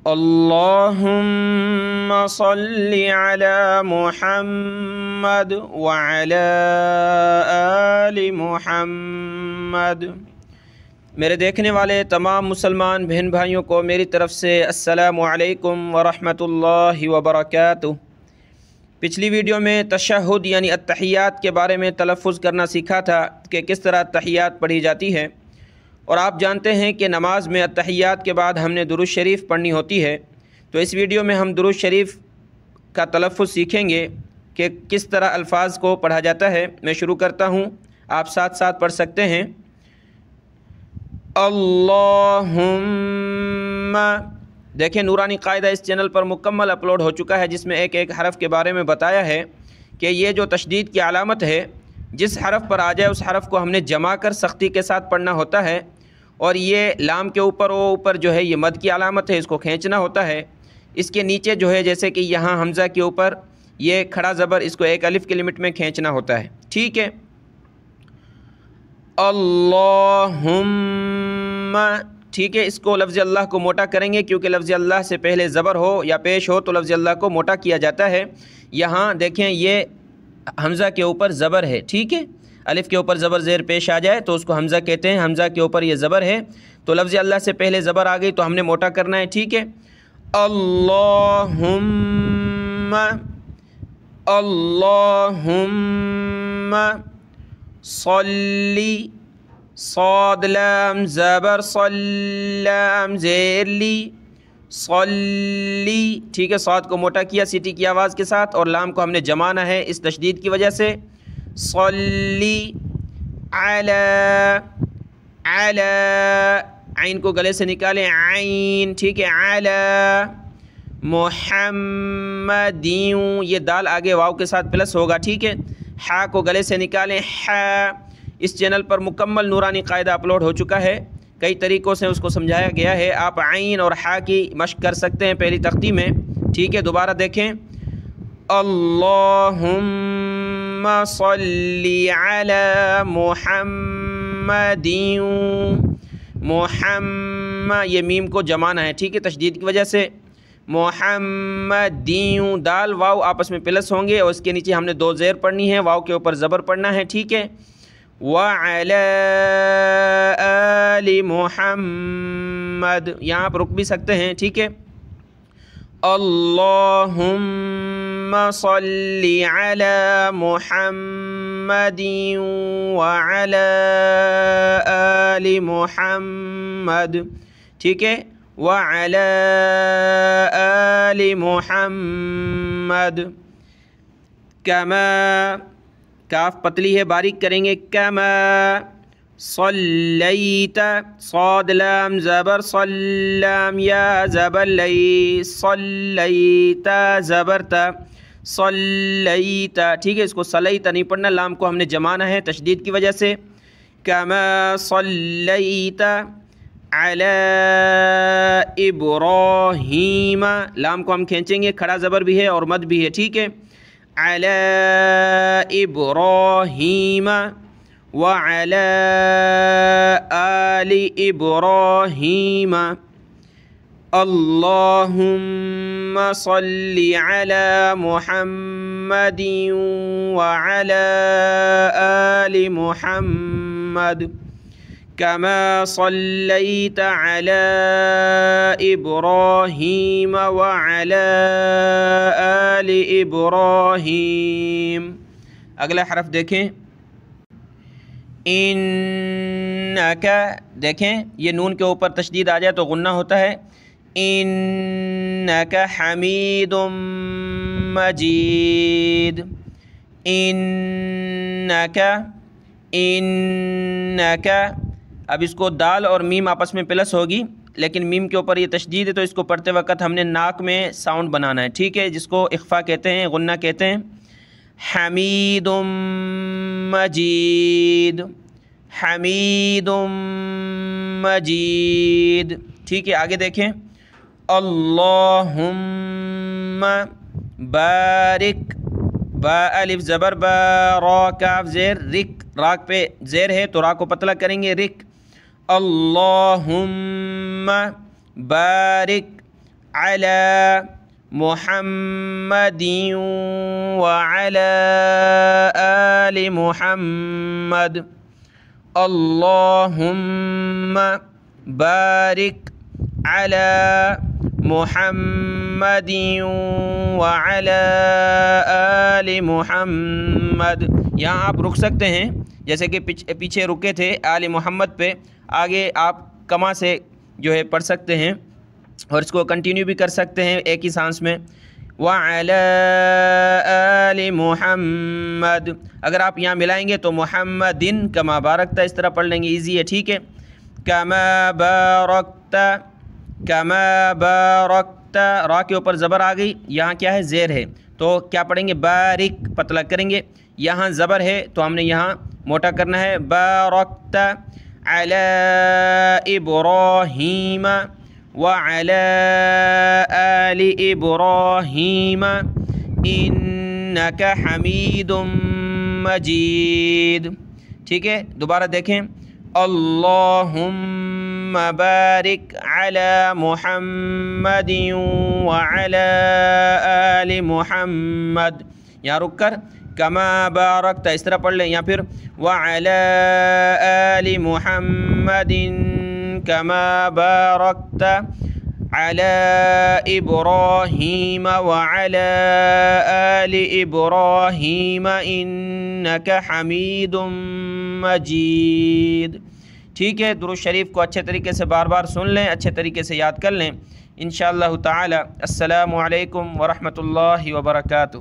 अल्लाहुम्मा सल्ली अला मुहम्मद व अला आलि मुहम्मद। मेरे देखने वाले तमाम मुसलमान बहन भाइयों को मेरी तरफ़ से अस्सलामु अलैकुम व रहमतुल्लाहि व बरकातुहू। पिछली वीडियो में तशहुद यानी अत्तहियात के बारे में तलफ़्फ़ुज़ करना सीखा था कि किस तरह अत्तहियात पढ़ी जाती है, और आप जानते हैं कि नमाज में अत्तहियात के बाद हमने दुरूद शरीफ पढ़नी होती है। तो इस वीडियो में हम दुरूद शरीफ का तलफ़्फ़ुज़ सीखेंगे कि किस तरह अल्फाज को पढ़ा जाता है। मैं शुरू करता हूँ, आप साथ साथ पढ़ सकते हैं। अल्लाहुम्मा। देखें, नूरानी कायदा इस चैनल पर मुकम्मल अपलोड हो चुका है, जिसमें एक एक हरफ के बारे में बताया है कि ये जो तशदीद की अलामत है, जिस हरफ पर आ जाए उस हरफ को हमने जमा कर सख्ती के साथ पढ़ना होता है। और ये लाम के ऊपर वो ऊपर जो है ये मद की अलामत है, इसको खींचना होता है। इसके नीचे जो है, जैसे कि यहाँ हमज़ा के ऊपर ये खड़ा ज़बर, इसको एक अलिफ की लिमिट में खींचना होता है। ठीक है। अल्लाहुम्मा। ठीक है, इसको लफ्ज़ अल्लाह को मोटा करेंगे, क्योंकि लफ्ज़ अल्लाह से पहले ज़बर हो या पेश हो तो लफ्ज़ अल्लाह को मोटा किया जाता है। यहाँ देखें, ये हमज़ा के ऊपर ज़बर है। ठीक है, अलिफ के ऊपर ज़बर ज़ेर पेश आ जाए तो उसको हमज़ा कहते हैं। हमज़ा के ऊपर ये ज़बर है, तो लफ्ज़ अल्लाह से पहले ज़बर आ गई तो हमने मोटा करना है। ठीक है। अल्लाहुम्मा, अल्लाहुम्मा सल्ली, साद लाम ज़बर सल्लाम ज़ेर ली, सल्ली। ठीक है, साद को मोटा किया सीटी की आवाज़ के साथ, और लाम को हमने जमाना है इस तशदीद की वजह से। सल्ली अला, अला, आइन को गले से निकालें, आइन। ठीक है, अला मुहम्मदिन, ये दाल आगे वाव के साथ प्लस होगा। ठीक है। हा को गले से निकालें, हा। इस चैनल पर मुकम्मल नूरानी कायदा अपलोड हो चुका है, कई तरीक़ों से उसको समझाया गया है। आप आइन और हा की मश्क कर सकते हैं पहली तख्ती में। ठीक है, दोबारा देखें। अल्लाहुम्मा सल्ली अला मुहम्मदिन, मुहम्मद, ये मीम को जमाना है। ठीक है, तशदीद की वजह से। मुहम्मदिन, दाल वाव आपस में प्लस होंगे, और इसके नीचे हमने दो ज़ेर पढ़नी है, वाव के ऊपर ज़बर पढ़ना है। ठीक है। व अला आलि मुहम्मद, यहाँ आप रुक भी सकते हैं। ठीक है। अल्लाहुम्मा सल्ली अला मुहम्मदिन व अला आलि मुहम्मद। ठीक है। व अला आलि मुहम्मद कमा, काफ पतली है, बारीक करेंगे। कमा सल्लैता, साद लाम ज़बर सल्लाम, या ज़बर लई, सल्लैता ज़बरता, सल्लैता। ठीक है, इसको सल्लैता नहीं पढ़ना, लाम को हमने जमाना है तशदीद की वजह से। कमा सल्लैता अला इब्राहीम, लाम को हम खींचेंगे, खड़ा ज़बर भी है और मद भी है। ठीक है। अला इब्राहीम व अला आलि इब्राहीम। अल्लाहुम्मा सल्ली अला मुहम्मदिन व अला आलि मुहम्मद कमा सल्लैता अला इब्राहीम व अला आलि इब्राहीम। अगला हरफ देखें, इन्नका। देखें, ये नून के ऊपर तशदीद आ जाए तो गुन्ना होता है। इन्नका हमीदुम मजीद, इन्नका, इन्नका। अब इसको दाल और मीम आपस में प्लस होगी, लेकिन मीम के ऊपर ये तशदीद है, तो इसको पढ़ते वक्त हमने नाक में साउंड बनाना है। ठीक है, जिसको इख्फा कहते हैं, गुन्ना कहते हैं। हमीदुम मजीद, हमीदुम मजीद। ठीक है, आगे देखें। अल्लाहुम्मा बारिक, बा अलिफ ज़बर बा, रा काफ ज़ेर, रिक, राक पे ज़ेर है तो रा को पतला करेंगे, रिक। अल्लाहुम्मा बारिक علی محمد وعلی آل محمد اللہم بارک علی محمد وعلی آل محمد. یہاں آپ رک سکتے ہیں، جیسے کہ پیچھے رکے تھے آل محمد پہ، آگے آپ کما سے جو ہے پڑھ سکتے ہیں اور اس کو کنٹینیو بھی کر سکتے ہیں ایک ہی سانس میں. وعلی آل محمد، اگر آپ یہاں ملائیں گے تو محمدن کما بارکتا اس طرح پڑھ لیں گے، ایزی ہے، ٹھیک ہے. کما بارکتا، کما بارکتا، را کے اوپر زبر آ گئی، یہاں کیا ہے زیر ہے تو کیا پڑھیں گے بارک، پتلا کریں گے. یہاں زبر ہے تو ہم نے یہاں موٹا کرنا ہے. بارکتا علی ابراہیم وعلی آل ابراہیم انک حمید مجید. ٹھیک ہے، دوبارہ دیکھیں. اللہم بارک علی محمد وعلی آل محمد، یہاں رک کر کما بارکتا اس طرح پڑھ لیں، یا پھر وعلی آل محمد کما بارکتا علی ابراہیم وعلی آل ابراہیم انک حمید مجید. ٹھیک ہے، درود شریف کو اچھے طریقے سے بار بار سن لیں، اچھے طریقے سے یاد کر لیں انشاءاللہ تعالی. السلام علیکم ورحمۃ اللہ وبرکاتہ.